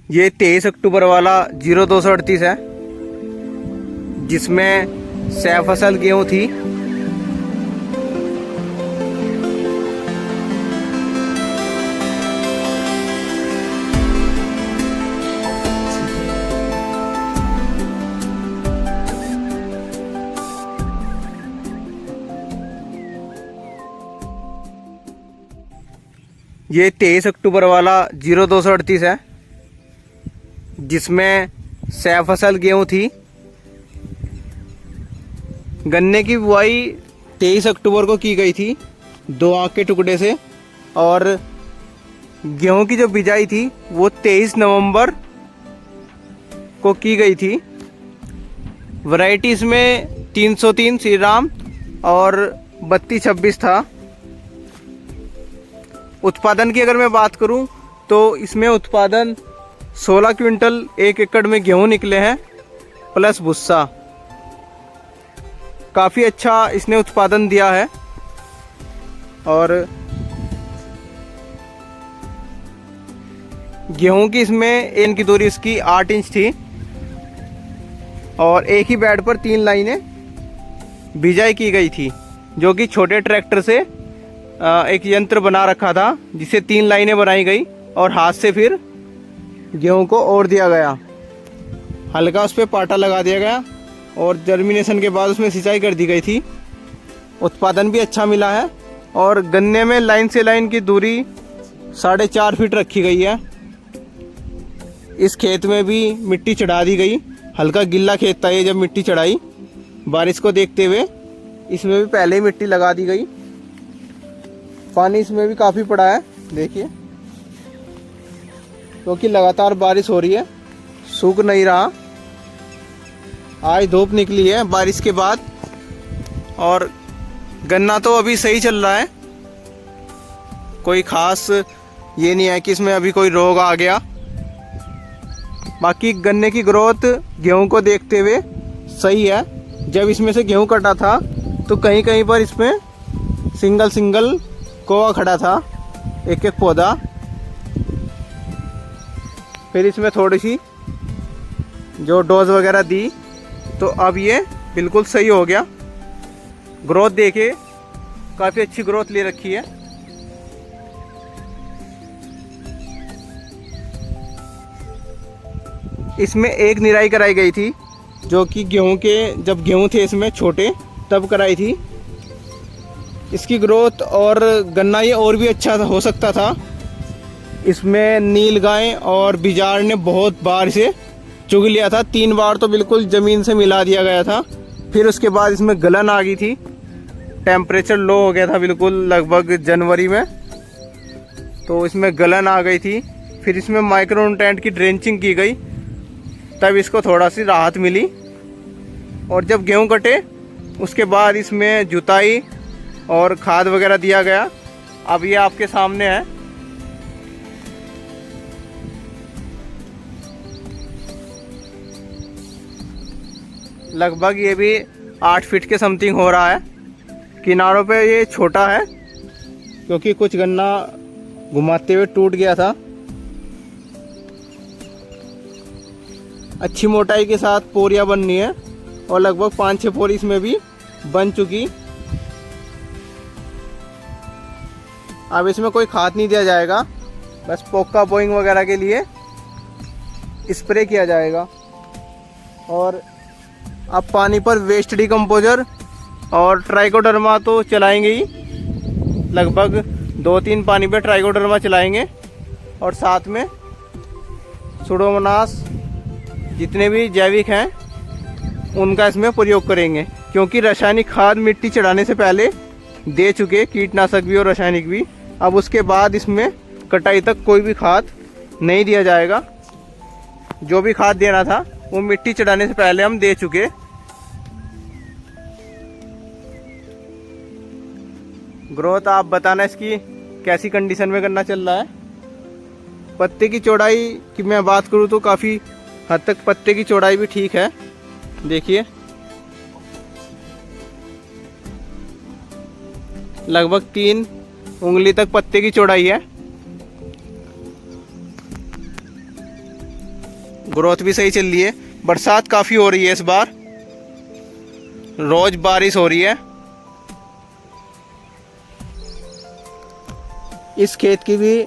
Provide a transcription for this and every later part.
ये 23 अक्टूबर वाला 0238 है, जिसमें 6 फसल गेहूँ थी। ये 23 अक्टूबर वाला 0238 है, जिसमें 6 फसल गेहूँ थी। गन्ने की बुआई 23 अक्टूबर को की गई थी 2 आंख के टुकड़े से, और गेहूं की जो बिजाई थी वो 23 नवंबर को की गई थी। वैरायटी इसमें 303 श्री राम और 3226 था। उत्पादन की अगर मैं बात करूं तो इसमें उत्पादन 16 क्विंटल 1 एकड़ में गेहूं निकले हैं, प्लस भुस्सा। काफ़ी अच्छा इसने उत्पादन दिया है। और गेहूं की इसमें एन की दूरी इसकी 8 इंच थी, और एक ही बेड पर 3 लाइनें बिजाई की गई थी, जो कि छोटे ट्रैक्टर से एक यंत्र बना रखा था, जिसे 3 लाइनें बनाई गई और हाथ से फिर गेहूं को ओढ़ दिया गया। हल्का उस पर पाटा लगा दिया गया और जर्मिनेशन के बाद उसमें सिंचाई कर दी गई थी। उत्पादन भी अच्छा मिला है। और गन्ने में लाइन से लाइन की दूरी 4.5 फीट रखी गई है। इस खेत में भी मिट्टी चढ़ा दी गई। हल्का गिल्ला खेत था ये जब मिट्टी चढ़ाई, बारिश को देखते हुए इसमें भी पहले ही मिट्टी लगा दी गई। पानी इसमें भी काफ़ी पड़ा है, देखिए, क्योंकि लगातार बारिश हो रही है, सूख नहीं रहा। आज धूप निकली है बारिश के बाद, और गन्ना तो अभी सही चल रहा है। कोई ख़ास ये नहीं है कि इसमें अभी कोई रोग आ गया। बाकी गन्ने की ग्रोथ गेहूं को देखते हुए सही है। जब इसमें से गेहूं कटा था तो कहीं कहीं पर इसमें सिंगल कोवा खड़ा था, एक एक पौधा। फिर इसमें थोड़ी सी जो डोज वगैरह दी, तो अब ये बिल्कुल सही हो गया। ग्रोथ देखे, काफ़ी अच्छी ग्रोथ ले रखी है। इसमें एक निराई कराई गई थी, जो कि जब गेहूं थे इसमें छोटे तब कराई थी। इसकी ग्रोथ और गन्ना ये और भी अच्छा हो सकता था। इसमें नील गाय और बिजार ने बहुत बार इसे चुग लिया था। 3 बार तो बिल्कुल ज़मीन से मिला दिया गया था। फिर उसके बाद इसमें गलन आ गई थी, टेम्परेचर लो हो गया था बिल्कुल लगभग जनवरी में, तो इसमें गलन आ गई थी। फिर इसमें माइक्रो न्यूट्रिएंट की ड्रेंचिंग की गई, तब इसको थोड़ा सी राहत मिली। और जब गेहूं कटे उसके बाद इसमें जुताई और खाद वगैरह दिया गया। अब ये आपके सामने है। लगभग ये भी 8 फीट के समथिंग हो रहा है। किनारों पे ये छोटा है, क्योंकि कुछ गन्ना घुमाते हुए टूट गया था। अच्छी मोटाई के साथ पोरियाँ बननी है, और लगभग 5-6 पोरी इसमें भी बन चुकी। अब इसमें कोई खाद नहीं दिया जाएगा, बस पोका बोइंग वगैरह के लिए स्प्रे किया जाएगा। और अब पानी पर वेस्ट डिकम्पोजर और ट्राइकोडर्मा तो चलाएंगे ही, लगभग 2-3 पानी पे ट्राइकोडर्मा चलाएंगे, और साथ में सुडोमोनास जितने भी जैविक हैं उनका इसमें प्रयोग करेंगे। क्योंकि रासायनिक खाद मिट्टी चढ़ाने से पहले दे चुके, कीटनाशक भी और रासायनिक भी। अब उसके बाद इसमें कटाई तक कोई भी खाद नहीं दिया जाएगा। जो भी खाद देना था वो मिट्टी चढ़ाने से पहले हम दे चुके। ग्रोथ आप बताना इसकी कैसी कंडीशन में करना चल रहा है। पत्ते की चौड़ाई की मैं बात करूँ तो काफ़ी हद तक पत्ते की चौड़ाई भी ठीक है, देखिए, लगभग 3 उंगली तक पत्ते की चौड़ाई है। ग्रोथ भी सही चल रही है। बरसात काफ़ी हो रही है इस बार, रोज बारिश हो रही है। इस खेत की भी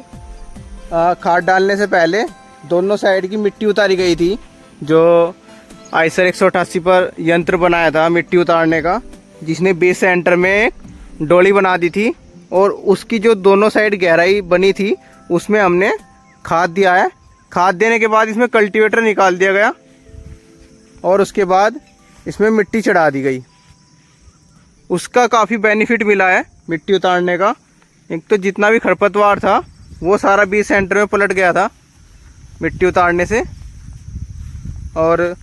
खाद डालने से पहले दोनों साइड की मिट्टी उतारी गई थी। जो आइसर 188 पर यंत्र बनाया था मिट्टी उतारने का, जिसने बेस सेंटर में एक डोली बना दी थी और उसकी जो दोनों साइड गहराई बनी थी उसमें हमने खाद दिया है। खाद देने के बाद इसमें कल्टीवेटर निकाल दिया गया और उसके बाद इसमें मिट्टी चढ़ा दी गई। उसका काफ़ी बेनिफिट मिला है मिट्टी उतारने का। एक तो जितना भी खरपतवार था वो सारा बीज सेंटर में पलट गया था मिट्टी उतारने से, और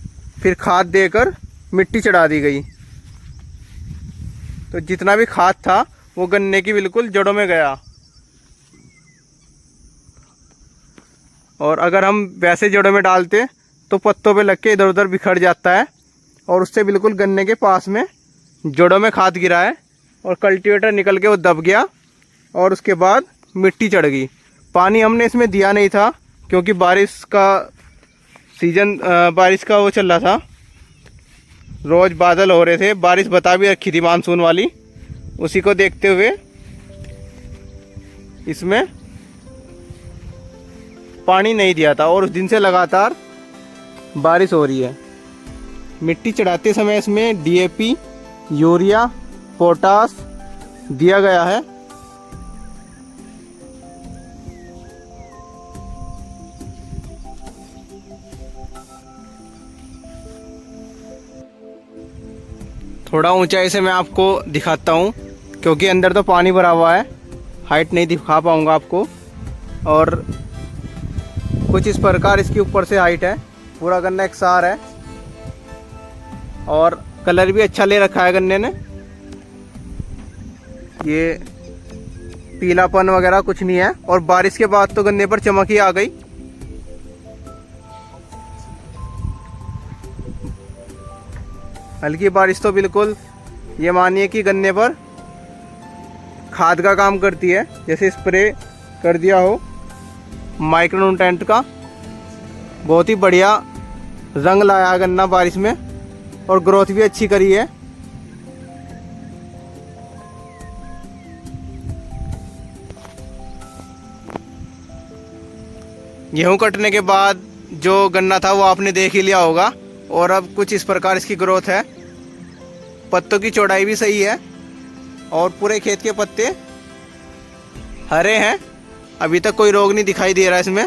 फिर खाद देकर मिट्टी चढ़ा दी गई। तो जितना भी खाद था वो गन्ने की बिल्कुल जड़ों में गया। और अगर हम वैसे जड़ों में डालते तो पत्तों पे लग के इधर उधर बिखर जाता है, और उससे बिल्कुल गन्ने के पास में जड़ों में खाद गिरा है और कल्टीवेटर निकल के वो दब गया और उसके बाद मिट्टी चढ़ गई। पानी हमने इसमें दिया नहीं था क्योंकि बारिश का सीजन, बारिश का वो चल रहा था, रोज़ बादल हो रहे थे, बारिश बता भी रखी थी मानसून वाली। उसी को देखते हुए इसमें पानी नहीं दिया था और उस दिन से लगातार बारिश हो रही है। मिट्टी चढ़ाते समय इसमें DAP, यूरिया, पोटास दिया गया है। थोड़ा ऊंचाई से मैं आपको दिखाता हूँ क्योंकि अंदर तो पानी भरा हुआ है, हाइट नहीं दिखा पाऊँगा आपको। और कुछ इस प्रकार इसके ऊपर से हाइट है। पूरा गन्ना एक सार है और कलर भी अच्छा ले रखा है गन्ने ने। ये पीलापन वगैरह कुछ नहीं है और बारिश के बाद तो गन्ने पर चमक ही आ गई। हल्की बारिश तो बिल्कुल ये मानिए कि गन्ने पर खाद का काम करती है, जैसे स्प्रे कर दिया हो माइक्रो न्यूट्रेंट का। बहुत ही बढ़िया रंग लाया गन्ना बारिश में और ग्रोथ भी अच्छी करी है। गेहूं कटने के बाद जो गन्ना था वो आपने देख ही लिया होगा, और अब कुछ इस प्रकार इसकी ग्रोथ है। पत्तों की चौड़ाई भी सही है और पूरे खेत के पत्ते हरे हैं। अभी तक कोई रोग नहीं दिखाई दे रहा है इसमें।